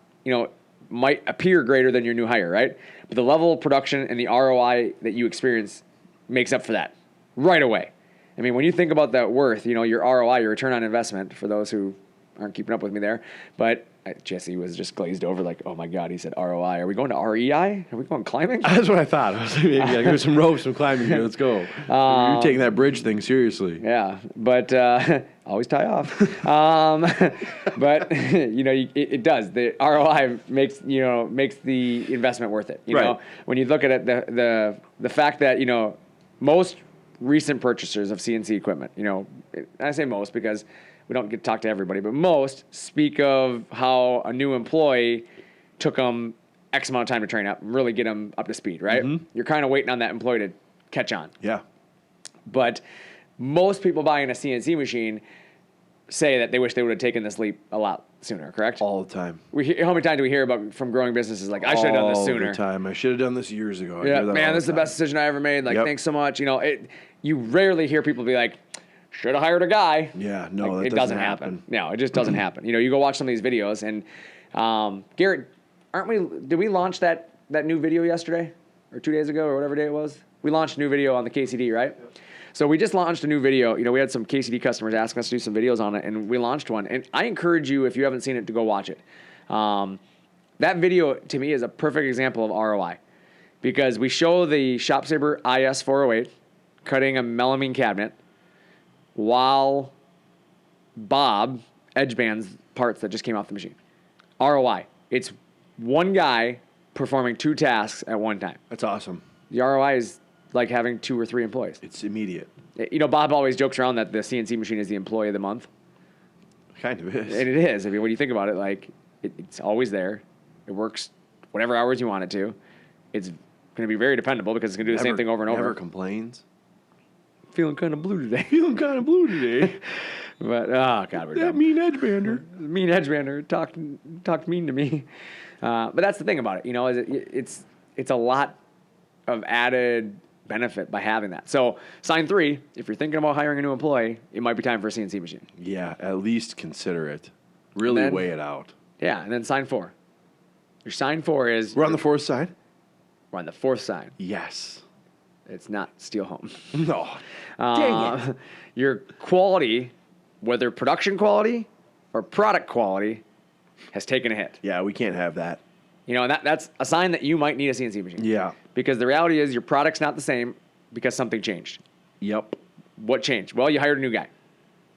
might appear greater than your new hire, right? But the level of production and the ROI that you experience makes up for that right away. I mean, when you think about that worth, your ROI, your return on investment, for those who aren't keeping up with me there, but Jesse was just glazed over like, oh my God, he said ROI. Are we going to REI? Are we going climbing? That's what I thought. I was like, maybe I got some ropes, some climbing here. Let's go. You're taking that bridge thing seriously. Yeah, but always tie off. But it does. The ROI makes the investment worth it. You know, Right. when you look at it, the fact that most recent purchasers of CNC equipment, I say most because we don't get to talk to everybody, but most speak of how a new employee took them X amount of time to train up and really get them up to speed, right? Mm-hmm. You're kind of waiting on that employee to catch on. Yeah. But most people buying a CNC machine say that they wish they would have taken this leap a lot sooner, correct? All the time. How many times do we hear about from growing businesses like, I should have done this sooner? All the time. I should have done this years ago. I Yeah, hear that man, all this is the time. best decision I ever made. Like, Yep. thanks so much. You rarely hear people be like, should have hired a guy. Yeah, no, Like, that it doesn't happen. No, it just doesn't happen. You go watch some of these videos and Garrett, did we launch that new video yesterday? or 2 days ago or whatever day it was. We launched a new video on the KCD, right? Yep. So we just launched a new video. You know, we had some KCD customers asking us to do some videos on it, and we launched one. And I encourage you, if you haven't seen it, to go watch it. That video, to me, is a perfect example of ROI because we show the ShopSabre IS408 cutting a melamine cabinet while Bob edge bands parts that just came off the machine. ROI. It's one guy performing 2 tasks at one time. That's awesome. The ROI is like having 2 or 3 employees. It's immediate. You know, Bob always jokes around that the CNC machine is the employee of the month. Kind of is. And it is. I mean, when you think about it, like, it's always there. It works whatever hours you want it to. It's going to be very dependable because it's going to do the same thing over and over. Never complains. Feeling kind of blue today. Feeling kind of blue today. But, oh, God, we're That dumb. mean edge bander. Mean edge bander talked mean to me. But that's the thing about it, you know, is it's a lot of added benefit by having that. So sign 3, if you're thinking about hiring a new employee, it might be time for a CNC machine. Yeah, at least consider it. Really then- weigh it out. Yeah, and then sign 4. Your sign 4 is We're on the 4th side? we're on the 4th sign. Yes. It's not steel home. No. Dang it. Your quality, whether production quality or product quality, has taken a hit. Yeah, we can't have that. You know, and that's a sign that you might need a CNC machine. Yeah. Because the reality is your product's not the same because something changed. Yep. What changed? Well, you hired a new guy.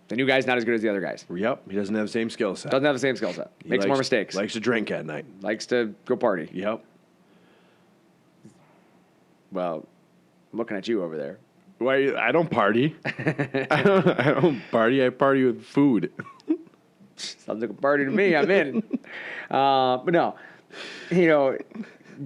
The new guy's not as good as the other guys. Yep. He doesn't have the same skill set. Doesn't have the same skill set. He Makes more likes- mistakes. Likes to drink at night. Likes to go party. Yep. Well, I'm looking at you over there. Why? I don't party. I don't party. I party with food. Sounds like a party to me. I'm in. But no, you know,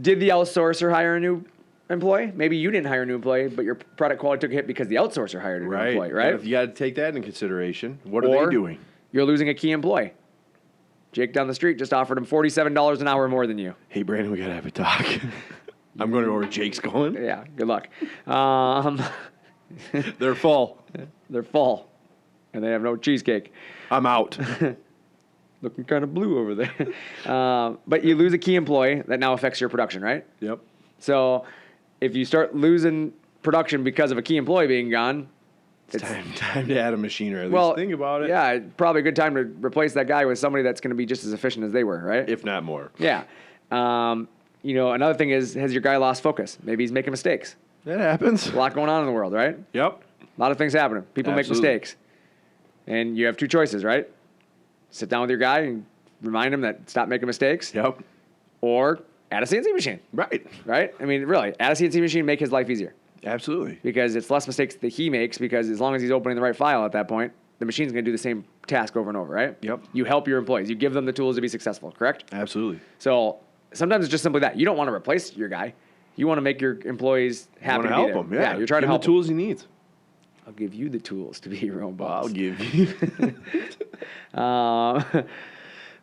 did the outsourcer hire a new employee? Maybe you didn't hire a new employee, but your product quality took a hit because the outsourcer hired a new employee, right? You got to take that into consideration. What are Or they doing? You're losing a key employee. Jake down the street just offered him $47 an hour more than you. Hey, Brandon, we got to have a talk. I'm going to go where Jake's going. Yeah, good luck. They're full. They're full, and they have no cheesecake. I'm out. Looking kind of blue over there. But you lose a key employee, that now affects your production, right? Yep. So if you start losing production because of a key employee being gone, It's time to add a machine, or at least well, think about it. Yeah, probably a good time to replace that guy with somebody that's going to be just as efficient as they were, right? If not more. Yeah. You know, another thing is, has your guy lost focus? Maybe he's making mistakes. That happens. A lot going on in the world, right? Yep. A lot of things happening. People Absolutely. make mistakes. And you have 2 choices, right? Sit down with your guy and remind him that stop making mistakes. Yep. Or add a CNC machine, Right. right? I mean, really, add a CNC machine, make his life easier. Absolutely. Because it's less mistakes that he makes, because as long as he's opening the right file at that point, the machine's going to do the same task over and over, right? Yep. You help your employees. You give them the tools to be successful, correct? Absolutely. So sometimes it's just simply that. You don't want to replace your guy. You want to make your employees You happy want to to be help there. him. Yeah. You're trying Give to him help the tools he needs. I'll give you the tools to be your own boss. I'll give you.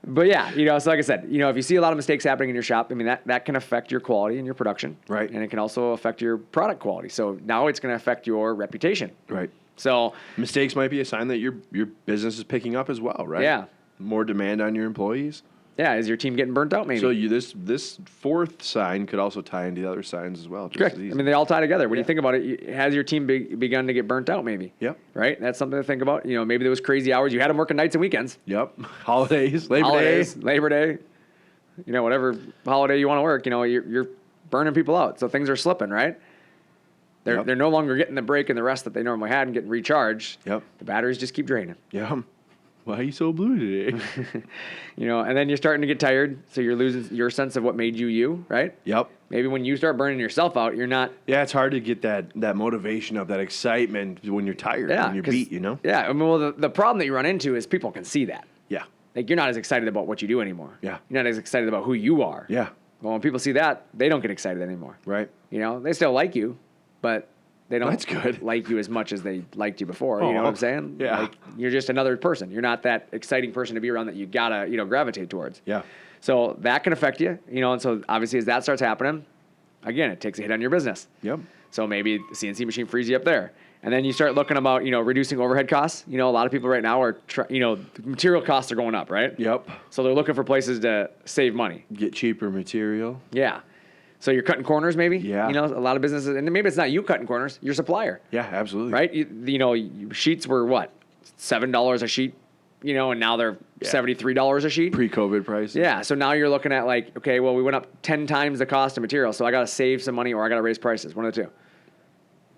But yeah, you know, so like I said, you know, if you see a lot of mistakes happening in your shop, I mean, that can affect your quality and your production. Right. And it can also affect your product quality. So now it's going to affect your reputation. Right. So Mistakes might be a sign that your business is picking up as well, right? Yeah. More demand on your employees. yeah, is your team getting burnt out maybe? So this 4th sign could also tie into the other signs as well. Just Correct. as I easy. mean, they all tie together. When you think about it, has your team begun to get burnt out maybe? Yep. Right? That's something to think about. You know, maybe there was crazy hours. You had them working nights and weekends. Yep. Holidays, Labor Holidays, Day. Labor Day, you know, whatever holiday you want to work, you know, you're burning people out. So things are slipping, right? Yep. They're no longer getting the break and the rest that they normally had and getting recharged. Yep. The batteries just keep draining. Yep. Why are you so blue today? You know, and then you're starting to get tired, so you're losing your sense of what made you, right? Yep. Maybe when you start burning yourself out, you're not. Yeah, it's hard to get that motivation of that excitement when you're tired, Yeah, when you're 'cause- beat, you know? Yeah, I mean, well, the problem that you run into is people can see that. Yeah. Like, you're not as excited about what you do anymore. Yeah. You're not as excited about who you are. Yeah. Well, when people see that, they don't get excited anymore. Right. You know, they still like you, but they don't That's good. like you as much as they liked you before. You know what I'm saying? Yeah. Like, you're just another person. You're not that exciting person to be around that you gotta, you know, gravitate towards. Yeah. So that can affect you, you know, and so obviously as that starts happening, again, it takes a hit on your business. Yep. So maybe the CNC machine frees you up there. And then you start looking about, you know, reducing overhead costs. You know, a lot of people right now are, you know, material costs are going up, right? Yep. So they're looking for places to save money. Get cheaper material. Yeah. So you're cutting corners, maybe. Yeah. You know, a lot of businesses, and maybe it's not you cutting corners, your supplier. Yeah, absolutely. Right. You know, sheets were what, $7 a sheet. You know, and now they're $73 a sheet. Pre-COVID prices. Yeah. So now you're looking at like, okay, well, we went up 10 times the cost of material, so I got to save some money or I got to raise prices. One of the two.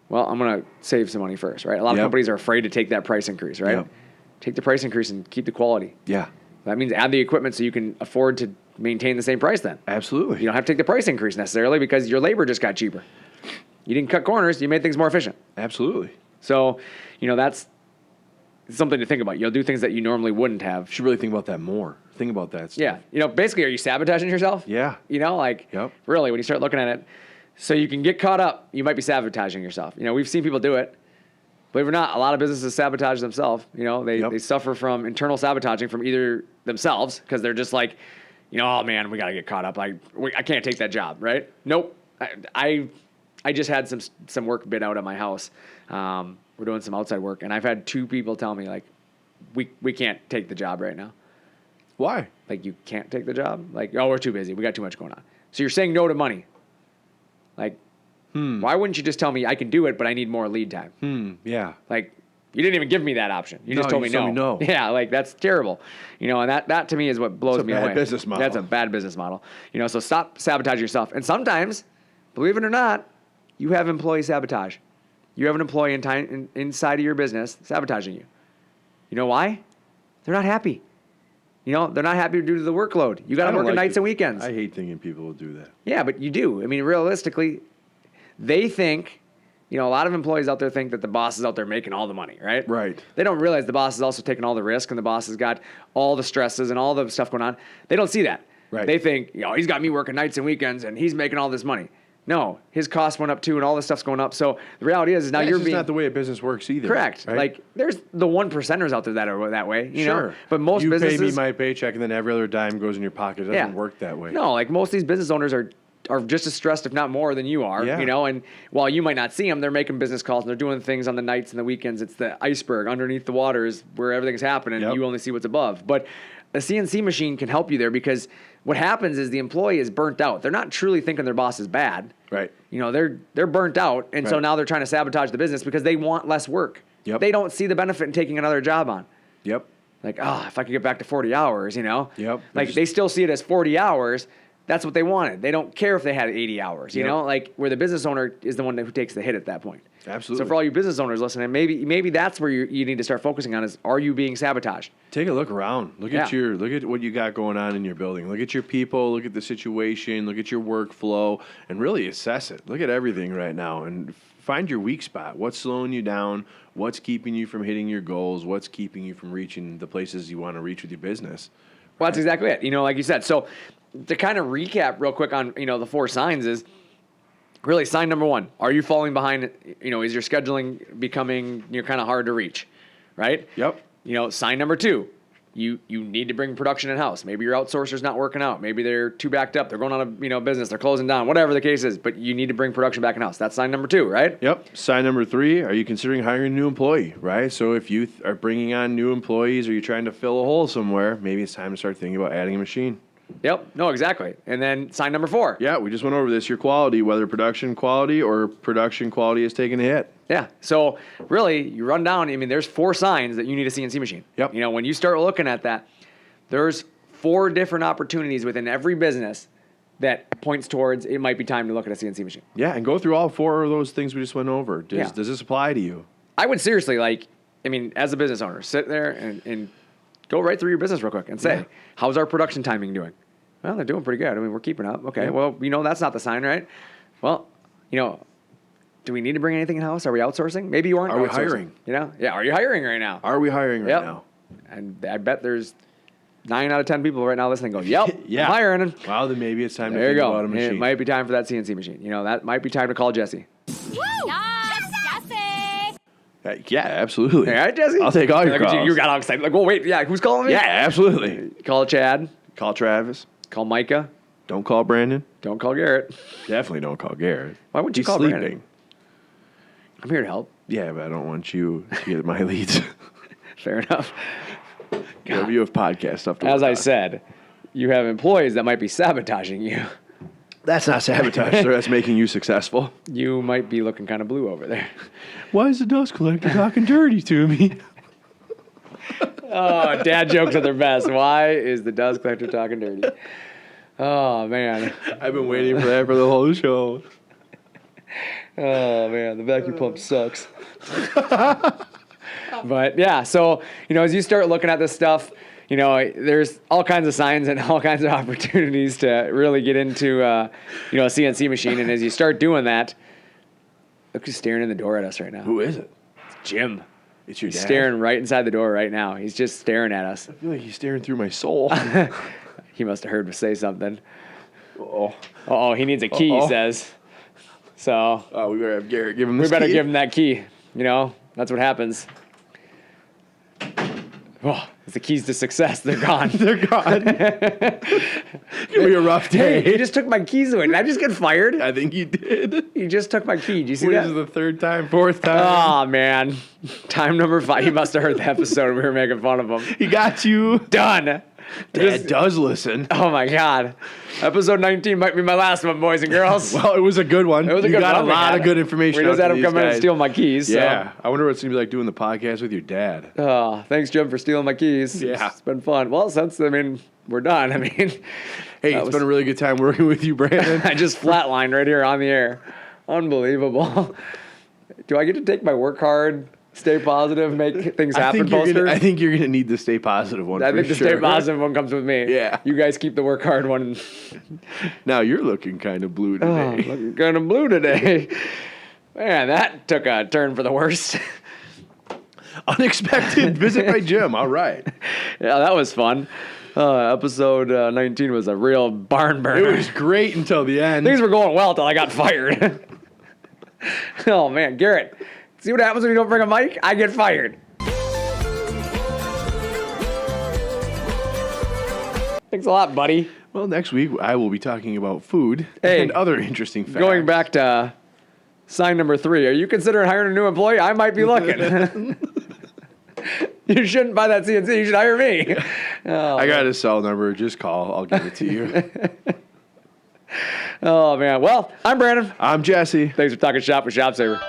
Well, I'm going to save some money first, right? A lot of companies are afraid to take that price increase, right? Yep. Take the price increase and keep the quality. Yeah. That means add the equipment so you can afford to maintain the same price then. Absolutely. You don't have to take the price increase necessarily because your labor just got cheaper. You didn't cut corners, you made things more efficient. Absolutely. So, you know, that's something to think about. You'll do things that you normally wouldn't have. You should really think about that more. Think about that stuff. Yeah. You know, basically, are you sabotaging yourself? Yeah. You know, like, really, when you start looking at it, so you can get caught up, you might be sabotaging yourself. You know, we've seen people do it. Believe it or not, a lot of businesses sabotage themselves. You know, they suffer from internal sabotaging from either themselves because they're just like, you know, oh man, we got to get caught up. I can't take that job, right? Nope. I just had some work bid out at my house. We're doing some outside work, and I've had 2 people tell me like, we can't take the job right now. Why? Like, you can't take the job? Like, oh, we're too busy. We got too much going on. So you're saying no to money. Like, why wouldn't you just tell me I can do it, but I need more lead time? Yeah. Like, you didn't even give me that option. You just told me no. no. Yeah, like, that's terrible. You know, and that to me is what blows me away. That's a bad business model. That's a bad business model. You know, so stop sabotaging yourself. And sometimes, believe it or not, you have employee sabotage. You have an employee inside of your business sabotaging you. You know why? They're not happy. You know, they're not happy due to the workload. You got to work nights and weekends. I hate thinking people will do that. Yeah, but you do. I mean, realistically, they think, you know, a lot of employees out there think that the boss is out there making all the money, right? Right. They don't realize the boss is also taking all the risk and the boss has got all the stresses and all the stuff going on. They don't see that. Right. They think, you know, he's got me working nights and weekends and he's making all this money. No, his costs went up too and all this stuff's going up. So the reality is now you're being... It's not the way a business works either. Correct. Right? Like, there's the 1%ers out there that are that way, you know? Sure. But most you businesses... pay me my paycheck and then every other dime goes in your pocket. It doesn't work that way. No, like most of these business owners are just as stressed, if not more, than you are, Yeah. you know? And while you might not see them, they're making business calls and they're doing things on the nights and the weekends. It's the iceberg underneath the water is where everything's happening. Yep. You only see what's above. But a CNC machine can help you there because what happens is the employee is burnt out. They're not truly thinking their boss is bad. Right. You know, they're burnt out, and so now they're trying to sabotage the business because they want less work. Yep. They don't see the benefit in taking another job on. Yep. Like, oh, if I could get back to 40 hours, you know? Yep. Like, they still see it as 40 hours. That's what they wanted. They don't care if they had 80 hours, you know? Like, where the business owner is the one who takes the hit at that point. Absolutely. So for all you business owners listening, maybe that's where you need to start focusing on is, are you being sabotaged? Take a look around. Look at what you got going on in your building. Look at your people. Look at the situation. Look at your workflow, and really assess it. Look at everything right now and find your weak spot. What's slowing you down? What's keeping you from hitting your goals? What's keeping you from reaching the places you want to reach with your business? Well, that's exactly it. You know, like you said. So to kind of recap real quick on, you know, the 4 signs is really sign number 1. Are you falling behind? You know, is your scheduling becoming, you're kind of hard to reach, right? Yep. You know, sign number 2, you need to bring production in-house. Maybe your outsourcer's not working out. Maybe they're too backed up. They're going on a business. They're closing down. Whatever the case is, but you need to bring production back in-house. That's sign number 2, right? Yep. Sign number 3, are you considering hiring a new employee, right? So if you are bringing on new employees or you're trying to fill a hole somewhere, maybe it's time to start thinking about adding a machine. Yep. No, exactly. And then sign number 4. Yeah, we just went over this. Your quality, whether production quality or production quality is taking a hit. Yeah. So really, you run down, I mean, there's 4 signs that you need a CNC machine. Yep. You know, when you start looking at that, there's 4 different opportunities within every business that points towards it might be time to look at a CNC machine. Yeah, and go through all 4 of those things we just went over. Does this apply to you? I would seriously, like, I mean, as a business owner, sit there and go right through your business real quick and say, how's our production timing doing? Well, they're doing pretty good. I mean, we're keeping up. Okay, well, you know, that's not the sign, right? Well, you know, do we need to bring anything in-house? Are we outsourcing? Maybe you aren't Are we outsourcing. hiring? You know? Yeah, are you hiring right now? Are we hiring right now? And I bet there's 9 out of 10 people right now listening going, yep, Yeah. I'm hiring. Well, then maybe it's time to There you think go. about a machine. It might be time for that CNC machine. You know, that might be time to call Jesse. Yeah, absolutely. All right, Jesse? I'll take all your Like, calls. you got all excited. Like, well, wait, yeah, who's calling me? Yeah, absolutely. Call Chad. Call Travis. Call Micah. Don't call Brandon. Don't call Garrett. Definitely don't call Garrett. Why wouldn't you He's call sleeping. Brandon? I'm here to help. Yeah, but I don't want you to get my leads. Fair enough. You have podcast stuff to As work I on. said, you have employees that might be sabotaging you. That's not sabotage, sir. That's making you successful. You might be looking kind of blue over there. Why is the dust collector talking dirty to me? Oh, dad jokes are their best. Why is the dust collector talking dirty? Oh, man. I've been waiting for that for the whole show. Oh, man. The vacuum pump sucks. But, yeah. So, as you start looking at this stuff, there's all kinds of signs and all kinds of opportunities to really get into, a CNC machine. And as you start doing that, look who's staring in the door at us right now. Who is it? It's Jim. It's your He's dad? staring right inside the door right now. He's just staring at us. I feel like he's staring through my soul. He must have heard us say something. Oh, Oh, he needs a key, he says. So we better have Garrett give him we this better key. give him that key. That's what happens. Oh, it's the keys to success. They're gone. They're gone. It's gonna be a rough day. Hey, he just took my keys away. Did I just get fired? I think you did. He just took my key. Did you see This that? is the third time, fourth time. Oh, man. Time number 5. He must have heard the episode. We were making fun of him. He got you. Done. Dad does listen. Oh, my God. Episode 19 might be my last one, boys and girls. Well, it was a good one. It was a you good got one. a We lot had of good information. We just out had to him come these in and guys. steal my keys. Yeah. I wonder what it's going to be like doing the podcast with your dad. So. Oh, thanks, Jim, for stealing my keys. Yeah. It's been fun. Well, we're done. Hey, it's been a really good time working with you, Brandon. I just flatlined right here on the air. Unbelievable. Do I get to take my work hard, stay positive, make things happen posters? I think you're going to need the stay positive one. I for think the sure. stay positive one comes with me. Yeah. You guys keep the work hard one. Now you're looking kind of blue Oh, today. looking kind of blue today. Man, that took a turn for the worst. Unexpected visit by Jim. All right. Yeah, that was fun. Episode 19 was a real barn burner. It was great until the end. Things were going well until I got fired. Oh, man. Garrett, see what happens when you don't bring a mic? I get fired. Thanks a lot, buddy. Well, next week I will be talking about food Hey, and other interesting facts. Going back to sign number 3, are you considering hiring a new employee? I might be looking. You shouldn't buy that CNC. You should hire me. Oh, I got his cell number. Just call. I'll give it to you. oh, man. Well, I'm Brandon. I'm Jesse. Thanks for talking shop with ShopSabre.